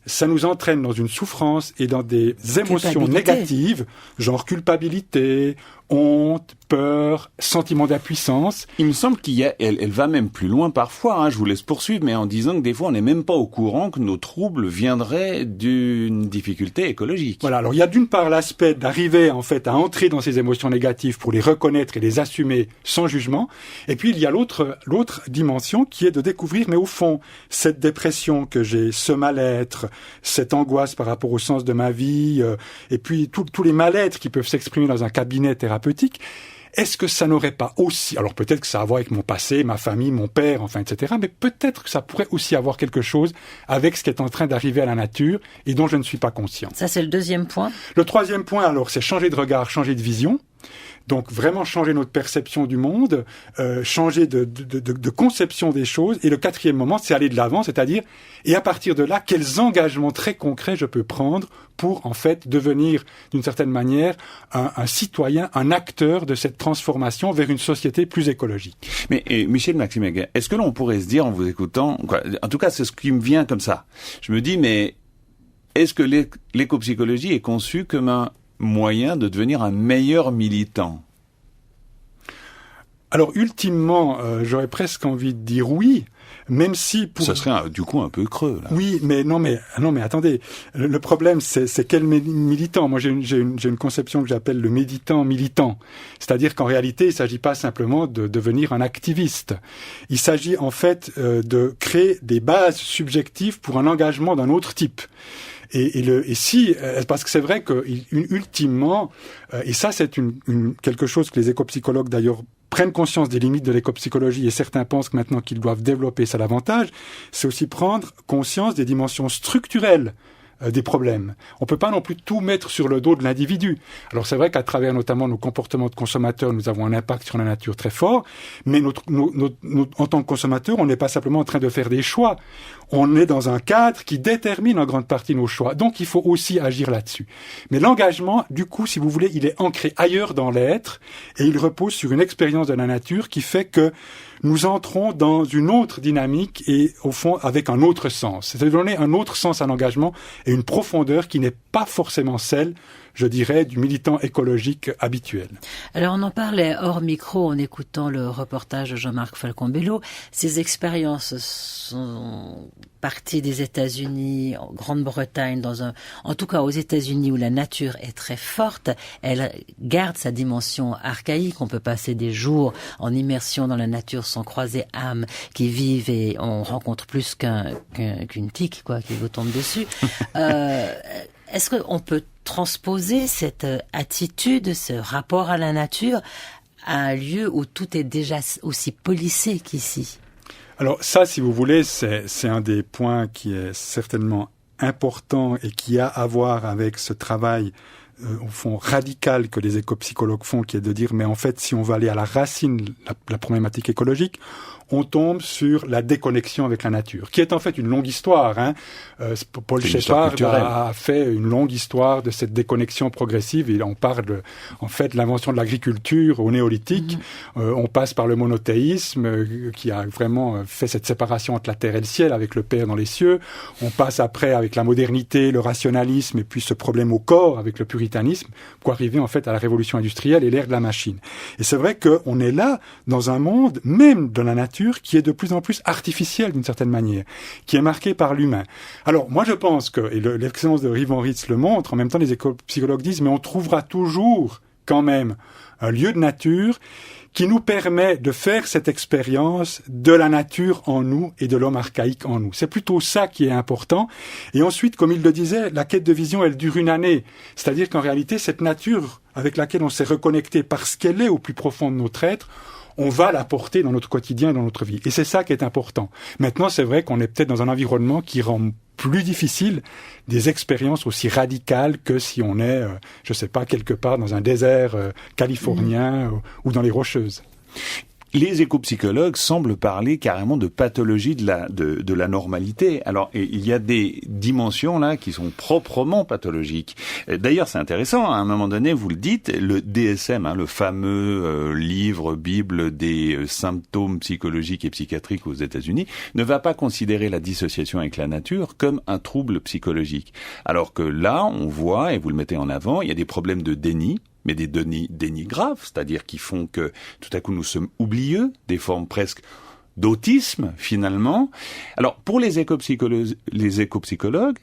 ça nous entraîne dans une souffrance et dans des émotions négatives, genre culpabilité, honte, peur, sentiment d'impuissance. Il me semble elle va même plus loin parfois, je vous laisse poursuivre, mais en disant que des fois on n'est même pas au courant que nos troubles viendraient d'une difficulté écologique. Voilà, alors il y a d'une part l'aspect d'arriver en fait à entrer dans ces émotions négatives pour les reconnaître et les assumer sans jugement, et puis il y a l'autre dimension qui est de découvrir, mais au fond, cette dépression que j'ai, ce mal-être, cette angoisse par rapport au sens de ma vie, et puis tous les mal-être qui peuvent s'exprimer dans un cabinet thérapeutique, est-ce que ça n'aurait pas aussi, alors peut-être que ça a à voir avec mon passé, ma famille, mon père, enfin, etc., mais peut-être que ça pourrait aussi avoir quelque chose avec ce qui est en train d'arriver à la nature et dont je ne suis pas conscient. Ça, c'est le deuxième point. Le troisième point, alors, c'est changer de regard, changer de vision. Donc vraiment changer notre perception du monde, changer de conception des choses. Et le quatrième moment, c'est aller de l'avant, c'est-à-dire, et à partir de là, quels engagements très concrets je peux prendre pour en fait devenir d'une certaine manière un citoyen, un acteur de cette transformation vers une société plus écologique. Mais Michel Maxime, est-ce que l'on pourrait se dire en vous écoutant, en tout cas c'est ce qui me vient comme ça, je me dis mais est-ce que l'écopsychologie est conçue comme un moyen de devenir un meilleur militant? Alors ultimement, j'aurais presque envie de dire oui, même si pour... Ça serait du coup un peu creux, là. Oui, mais non, mais attendez. Le problème, c'est quel militant. Moi, j'ai une conception que j'appelle le méditant militant. C'est-à-dire qu'en réalité, il s'agit pas simplement de devenir un activiste. Il s'agit en fait de créer des bases subjectives pour un engagement d'un autre type. Parce que c'est vrai que ultimement, et ça c'est quelque chose que les écopsychologues d'ailleurs prennent conscience des limites de l'écopsychologie et certains pensent que maintenant qu'ils doivent développer ça davantage, c'est aussi prendre conscience des dimensions structurelles des problèmes. On peut pas non plus tout mettre sur le dos de l'individu. Alors c'est vrai qu'à travers notamment nos comportements de consommateurs, nous avons un impact sur la nature très fort, mais en tant que consommateur, on n'est pas simplement en train de faire des choix. On est dans un cadre qui détermine en grande partie nos choix. Donc il faut aussi agir là-dessus. Mais l'engagement, du coup, si vous voulez, il est ancré ailleurs dans l'être et il repose sur une expérience de la nature qui fait que nous entrons dans une autre dynamique et, au fond, avec un autre sens. C'est de donner un autre sens à l'engagement et une profondeur qui n'est pas forcément celle je dirais, du militant écologique habituel. Alors on en parlait hors micro en écoutant le reportage de Jean-Marc Falcon-Bello. Ces expériences sont parties des États-Unis, en Grande-Bretagne, en tout cas aux États-Unis où la nature est très forte. Elle garde sa dimension archaïque. On peut passer des jours en immersion dans la nature sans croiser âmes qui vivent et on rencontre plus qu'une tique, quoi, qui vous tombe dessus. Est-ce qu'on peut transposer cette attitude, ce rapport à la nature à un lieu où tout est déjà aussi policé qu'ici? Alors ça, si vous voulez, c'est un des points qui est certainement important et qui a à voir avec ce travail au fond radical que les écopsychologues font, qui est de dire, mais en fait, si on veut aller à la racine la problématique écologique, on tombe sur la déconnexion avec la nature, qui est en fait une longue histoire. Hein. Paul Shepard a fait une longue histoire de cette déconnexion progressive. Et on parle en fait de l'invention de l'agriculture au néolithique. On passe par le monothéisme qui a vraiment fait cette séparation entre la terre et le ciel avec le Père dans les cieux. On passe après avec la modernité, le rationalisme et puis ce problème au corps avec le puritanisme pour arriver en fait à la révolution industrielle et l'ère de la machine. Et c'est vrai qu'on est là dans un monde même de la nature qui est de plus en plus artificielle d'une certaine manière, qui est marquée par l'humain. Alors, moi je pense que, et l'excellence de Yvon Ritz le montre, en même temps les écopsychologues disent, mais on trouvera toujours quand même un lieu de nature qui nous permet de faire cette expérience de la nature en nous et de l'homme archaïque en nous. C'est plutôt ça qui est important. Et ensuite, comme il le disait, la quête de vision, elle dure une année. C'est-à-dire qu'en réalité, cette nature avec laquelle on s'est reconnecté parce qu'elle est au plus profond de notre être, on va la porter dans notre quotidien et dans notre vie. Et c'est ça qui est important. Maintenant, c'est vrai qu'on est peut-être dans un environnement qui rend plus difficile des expériences aussi radicales que si on est, je sais pas, quelque part dans un désert californien ou dans les Rocheuses. Les écopsychologues semblent parler carrément de pathologie de la normalité. Alors, il y a des dimensions là qui sont proprement pathologiques. D'ailleurs, c'est intéressant. À un moment donné, vous le dites, le DSM, le fameux livre bible des symptômes psychologiques et psychiatriques aux États-Unis, ne va pas considérer la dissociation avec la nature comme un trouble psychologique. Alors que là, on voit, et vous le mettez en avant, il y a des problèmes de déni. Mais des dénis graves, c'est-à-dire qui font que tout à coup nous sommes oublieux, des formes presque d'autisme finalement. Alors pour les écopsychologues,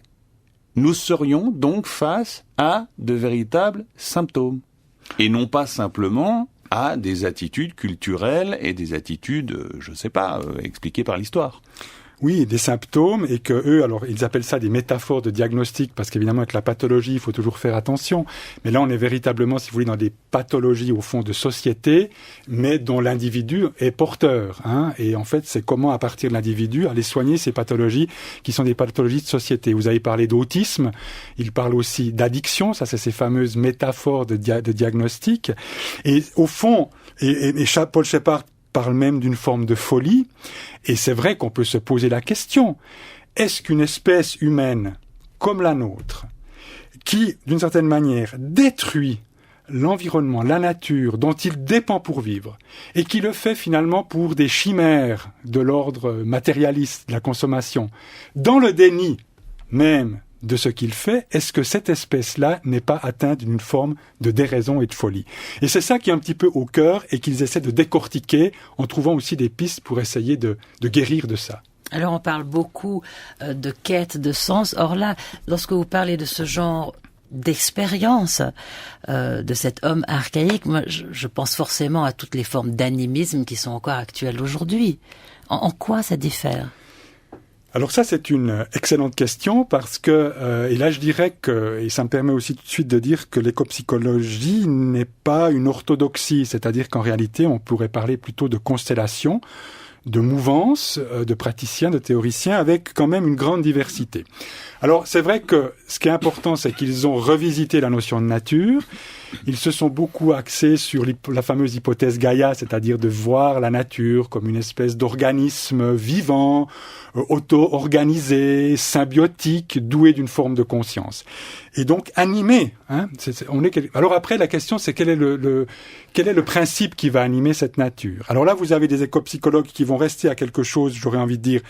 nous serions donc face à de véritables symptômes et non pas simplement à des attitudes culturelles et des attitudes, je sais pas, expliquées par l'histoire. Oui, des symptômes, et que eux, alors ils appellent ça des métaphores de diagnostic, parce qu'évidemment avec la pathologie, il faut toujours faire attention. Mais là, on est véritablement, si vous voulez, dans des pathologies au fond de société, mais dont l'individu est porteur. Hein, et en fait, c'est comment, à partir de l'individu, aller soigner ces pathologies qui sont des pathologies de société. Vous avez parlé d'autisme, il parle aussi d'addiction, ça c'est ces fameuses métaphores de diagnostic. Et au fond, et Paul Shepard parle même d'une forme de folie, et c'est vrai qu'on peut se poser la question, est-ce qu'une espèce humaine comme la nôtre, qui, d'une certaine manière, détruit l'environnement, la nature dont il dépend pour vivre, et qui le fait finalement pour des chimères de l'ordre matérialiste de la consommation, dans le déni même de ce qu'il fait, est-ce que cette espèce-là n'est pas atteinte d'une forme de déraison et de folie? Et c'est ça qui est un petit peu au cœur et qu'ils essaient de décortiquer en trouvant aussi des pistes pour essayer de guérir de ça. Alors on parle beaucoup de quête de sens. Or là, lorsque vous parlez de ce genre d'expérience de cet homme archaïque, moi je pense forcément à toutes les formes d'animisme qui sont encore actuelles aujourd'hui. En quoi ça diffère ? Alors ça, c'est une excellente question parce que, et là je dirais que, et ça me permet aussi tout de suite de dire que l'écopsychologie n'est pas une orthodoxie, c'est-à-dire qu'en réalité, on pourrait parler plutôt de constellation, de mouvance, de praticiens, de théoriciens, avec quand même une grande diversité. Alors c'est vrai que ce qui est important, c'est qu'ils ont revisité la notion de nature. Ils se sont beaucoup axés sur la fameuse hypothèse Gaïa, c'est-à-dire de voir la nature comme une espèce d'organisme vivant, auto-organisé, symbiotique, doué d'une forme de conscience. Et donc animé. Hein, Alors après, la question, c'est quel est le principe qui va animer cette nature. Alors là, vous avez des écopsychologues qui vont vont rester à quelque chose, j'aurais envie de dire,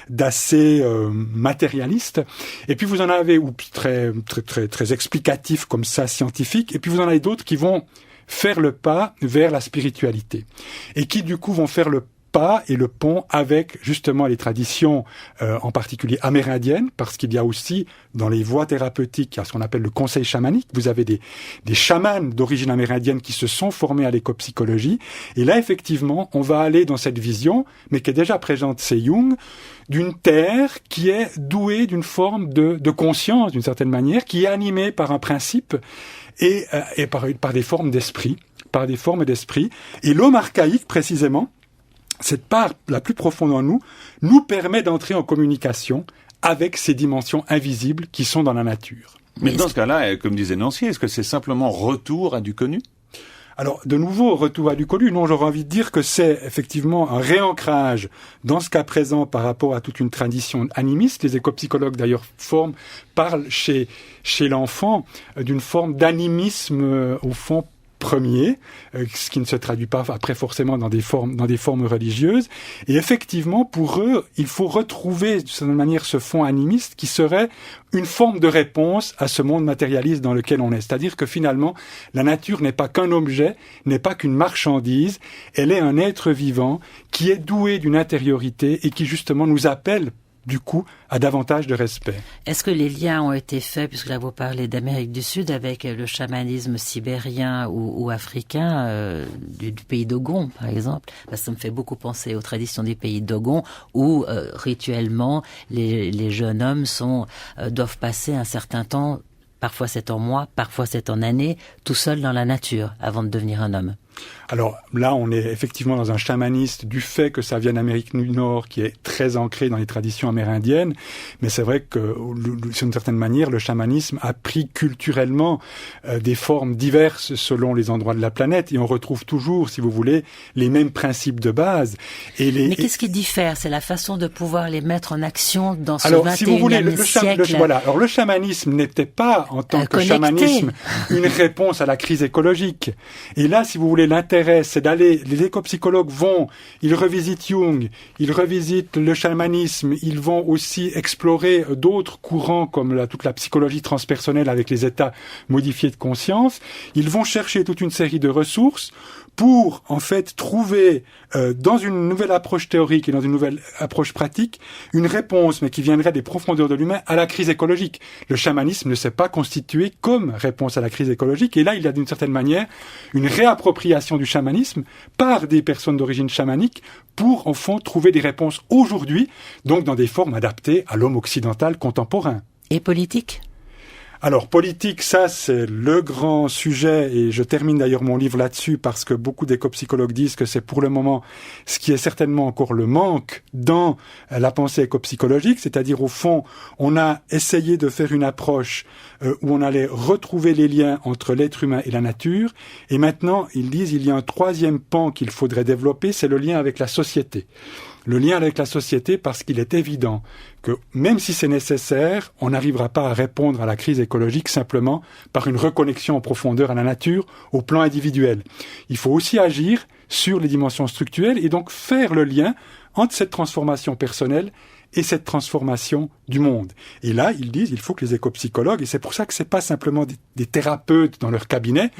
d'assez matérialiste. Et puis vous en avez, ou très explicatif comme ça, scientifique. Et puis vous en avez d'autres qui vont faire le pas vers la spiritualité. Et qui du coup vont faire le pas et le pont avec justement les traditions en particulier amérindiennes, parce qu'il y a aussi dans les voies thérapeutiques, il y a ce qu'on appelle le conseil chamanique. Vous avez des chamans d'origine amérindienne qui se sont formés à l'écopsychologie, et là effectivement on va aller dans cette vision, mais qui est déjà présente chez Jung, d'une terre qui est douée d'une forme de conscience d'une certaine manière, qui est animée par un principe et par des formes d'esprit, et l'homme archaïque précisément, cette part la plus profonde en nous permet d'entrer en communication avec ces dimensions invisibles qui sont dans la nature. Mais dans ce cas-là, comme disait Nancy, est-ce que c'est simplement retour à du connu ? Alors, de nouveau, retour à du connu, non, j'aurais envie de dire que c'est effectivement un réancrage dans ce cas présent par rapport à toute une tradition animiste. Les écopsychologues, d'ailleurs, parlent chez l'enfant d'une forme d'animisme, au fond, premier, ce qui ne se traduit pas après forcément dans des formes religieuses. Et effectivement, pour eux, il faut retrouver de certaine manière ce fond animiste qui serait une forme de réponse à ce monde matérialiste dans lequel on est. C'est-à-dire que finalement, la nature n'est pas qu'un objet, n'est pas qu'une marchandise, elle est un être vivant qui est doué d'une intériorité et qui justement nous appelle du coup, à davantage de respect. Est-ce que les liens ont été faits, puisque là vous parlez d'Amérique du Sud, avec le chamanisme sibérien ou africain du pays Dogon, par exemple? Parce que ça me fait beaucoup penser aux traditions des pays Dogon, où rituellement, les jeunes hommes doivent passer un certain temps, parfois c'est en mois, parfois c'est en années, tout seul dans la nature, avant de devenir un homme. Alors là, on est effectivement dans un chamanisme du fait que ça vient d'Amérique du Nord, qui est très ancré dans les traditions amérindiennes. Mais c'est vrai que, d'une certaine manière, le chamanisme a pris culturellement des formes diverses selon les endroits de la planète. Et on retrouve toujours, si vous voulez, les mêmes principes de base. Mais qu'est-ce qui diffère? C'est la façon de pouvoir les mettre en action dans ce 21e si vous voulez, siècle. Alors le chamanisme n'était pas, en tant que chamanisme, une réponse à la crise écologique. Et là, si vous voulez, l'intérêt, c'est d'aller, les écopsychologues ils revisitent Jung, ils revisitent le chamanisme, ils vont aussi explorer d'autres courants comme toute la psychologie transpersonnelle avec les états modifiés de conscience. Ils vont chercher toute une série de ressources pour, en fait, trouver, dans une nouvelle approche théorique et dans une nouvelle approche pratique, une réponse, mais qui viendrait des profondeurs de l'humain, à la crise écologique. Le chamanisme ne s'est pas constitué comme réponse à la crise écologique, et là, il y a d'une certaine manière une réappropriation du chamanisme par des personnes d'origine chamanique pour, en fond, trouver des réponses aujourd'hui, donc dans des formes adaptées à l'homme occidental contemporain. Et politique ? Alors, politique, ça, c'est le grand sujet, et je termine d'ailleurs mon livre là-dessus, parce que beaucoup d'écopsychologues disent que c'est pour le moment ce qui est certainement encore le manque dans la pensée écopsychologique, c'est-à-dire au fond, on a essayé de faire une approche où on allait retrouver les liens entre l'être humain et la nature, et maintenant, ils disent, il y a un troisième pan qu'il faudrait développer, c'est le lien avec la société. Le lien avec la société, parce qu'il est évident que même si c'est nécessaire, on n'arrivera pas à répondre à la crise écologique simplement par une reconnexion en profondeur à la nature au plan individuel. Il faut aussi agir sur les dimensions structurelles et donc faire le lien entre cette transformation personnelle et cette transformation du monde. Et là, ils disent, il faut que les écopsychologues, et c'est pour ça que c'est pas simplement des thérapeutes dans leur cabinet,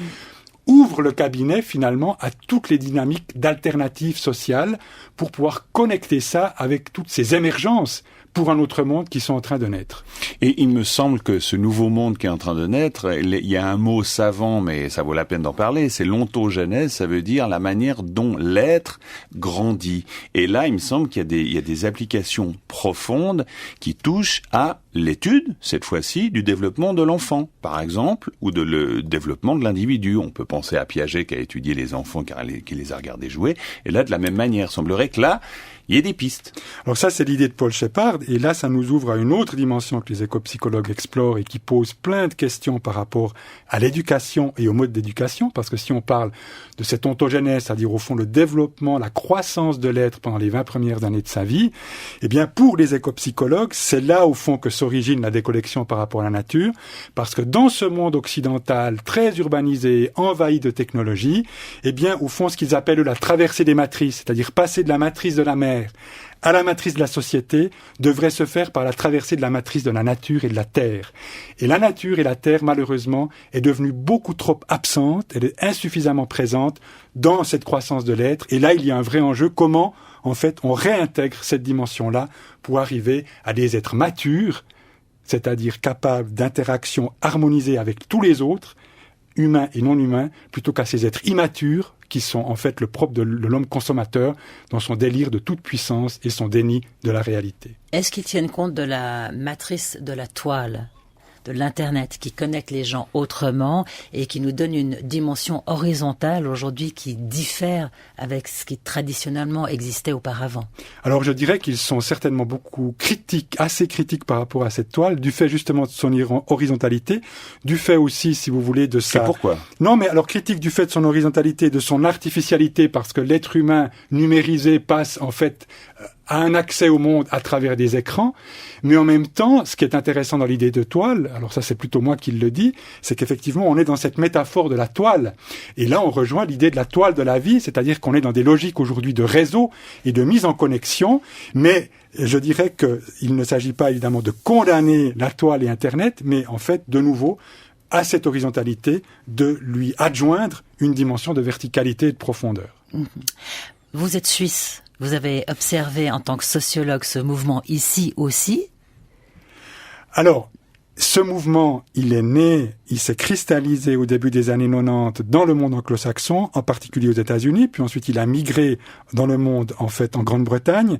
ouvre le cabinet finalement à toutes les dynamiques d'alternatives sociales pour pouvoir connecter ça avec toutes ces émergences pour un autre monde qui sont en train de naître. Et il me semble que ce nouveau monde qui est en train de naître, il y a un mot savant, mais ça vaut la peine d'en parler, c'est l'ontogenèse, ça veut dire la manière dont l'être grandit. Et là, il me semble qu'il y a des applications profondes qui touchent à l'étude, cette fois-ci, du développement de l'enfant, par exemple, ou le développement de l'individu. On peut penser à Piaget qui a étudié les enfants, qui les a regardés jouer. Et là, de la même manière, semblerait que là, il y ait des pistes. Alors ça, c'est l'idée de Paul Shepard, et là, ça nous ouvre à une autre dimension que les écopsychologues explorent et qui pose plein de questions par rapport à l'éducation et au mode d'éducation, parce que si on parle de cette ontogénèse, c'est-à-dire au fond le développement, la croissance de l'être pendant les 20 premières années de sa vie, eh bien, pour les écopsychologues, c'est là, au fond, que s'origine la déconnexion par rapport à la nature, parce que dans ce monde occidental, très urbanisé, envahi de technologies, eh bien, au fond, ce qu'ils appellent la traversée des matrices, c'est-à-dire passer de la matrice de la mer primaire à la matrice de la société devrait se faire par la traversée de la matrice de la nature et de la terre. Et la nature et la terre, malheureusement, est devenue beaucoup trop absente, elle est insuffisamment présente dans cette croissance de l'être. Et là, il y a un vrai enjeu, comment, en fait, on réintègre cette dimension-là pour arriver à des êtres matures, c'est-à-dire capables d'interaction harmonisée avec tous les autres, humains et non humains, plutôt qu'à ces êtres immatures, qui sont en fait le propre de l'homme consommateur dans son délire de toute puissance et son déni de la réalité. Est-ce qu'ils tiennent compte de la matrice de la toile, de l'Internet, qui connecte les gens autrement et qui nous donne une dimension horizontale aujourd'hui qui diffère avec ce qui traditionnellement existait auparavant? Alors je dirais qu'ils sont certainement beaucoup critiques, assez critiques par rapport à cette toile, du fait justement de son horizontalité, du fait aussi, si vous voulez, de sa... Et pourquoi? Non, mais alors critique du fait de son horizontalité, de son artificialité, parce que l'être humain numérisé passe en fait à un accès au monde à travers des écrans, mais en même temps, ce qui est intéressant dans l'idée de toile, alors ça c'est plutôt moi qui le dis, c'est qu'effectivement on est dans cette métaphore de la toile, et là on rejoint l'idée de la toile de la vie, c'est-à-dire qu'on est dans des logiques aujourd'hui de réseau et de mise en connexion, mais je dirais qu'il ne s'agit pas évidemment de condamner la toile et Internet, mais en fait, de nouveau, à cette horizontalité, de lui adjoindre une dimension de verticalité et de profondeur. Vous êtes suisse. Vous avez observé en tant que sociologue ce mouvement ici aussi? Alors, ce mouvement, il est né, il s'est cristallisé au début des années 90 dans le monde anglo-saxon, en particulier aux États-Unis, puis ensuite il a migré dans le monde, en fait, en Grande-Bretagne.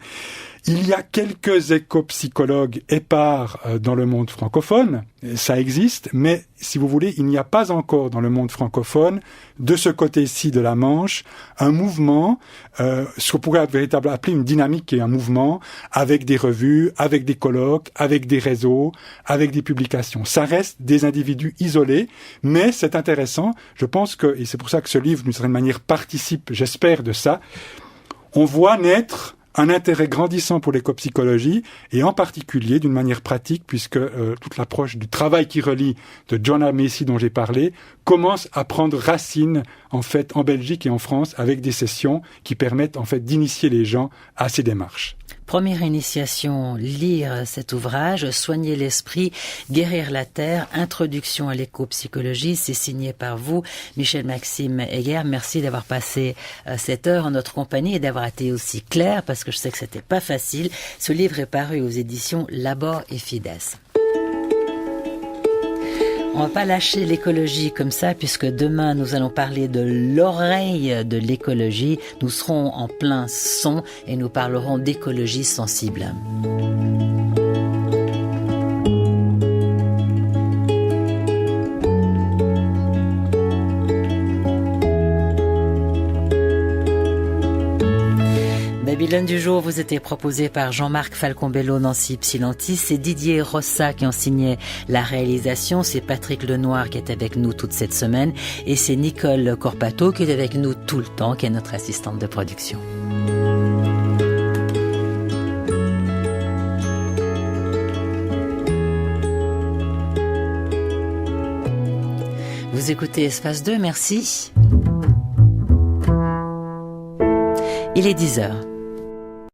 Il y a quelques éco-psychologues épars dans le monde francophone, ça existe, mais si vous voulez, il n'y a pas encore dans le monde francophone, de ce côté-ci de la Manche, un mouvement, ce qu'on pourrait véritablement appeler une dynamique qui est un mouvement, avec des revues, avec des colloques, avec des réseaux, avec des publications. Ça reste des individus isolés, mais c'est intéressant, je pense que, et c'est pour ça que ce livre, d'une certaine manière, participe, j'espère, de ça, on voit naître un intérêt grandissant pour l'éco-psychologie, et en particulier d'une manière pratique, puisque toute l'approche du travail qui relie de John A. Macy dont j'ai parlé commence à prendre racine en fait en Belgique et en France avec des sessions qui permettent en fait d'initier les gens à ces démarches. Première initiation, lire cet ouvrage, Soigner l'esprit, guérir la terre, introduction à l'éco-psychologie, c'est signé par vous, Michel-Maxime Heger. Merci d'avoir passé cette heure en notre compagnie et d'avoir été aussi clair, parce que je sais que c'était pas facile. Ce livre est paru aux éditions Labor et Fides. On va pas lâcher l'écologie comme ça, puisque demain nous allons parler de l'oreille de l'écologie. Nous serons en plein son et nous parlerons d'écologie sensible. Babylone du jour vous était proposé par Jean-Marc Falcon-Bello, Nancy Ypsilantis. C'est Didier Rossa qui en signait la réalisation. C'est Patrick Lenoir qui est avec nous toute cette semaine. Et c'est Nicole Corpato qui est avec nous tout le temps, qui est notre assistante de production. Vous écoutez Espace 2, merci. Il est 10h.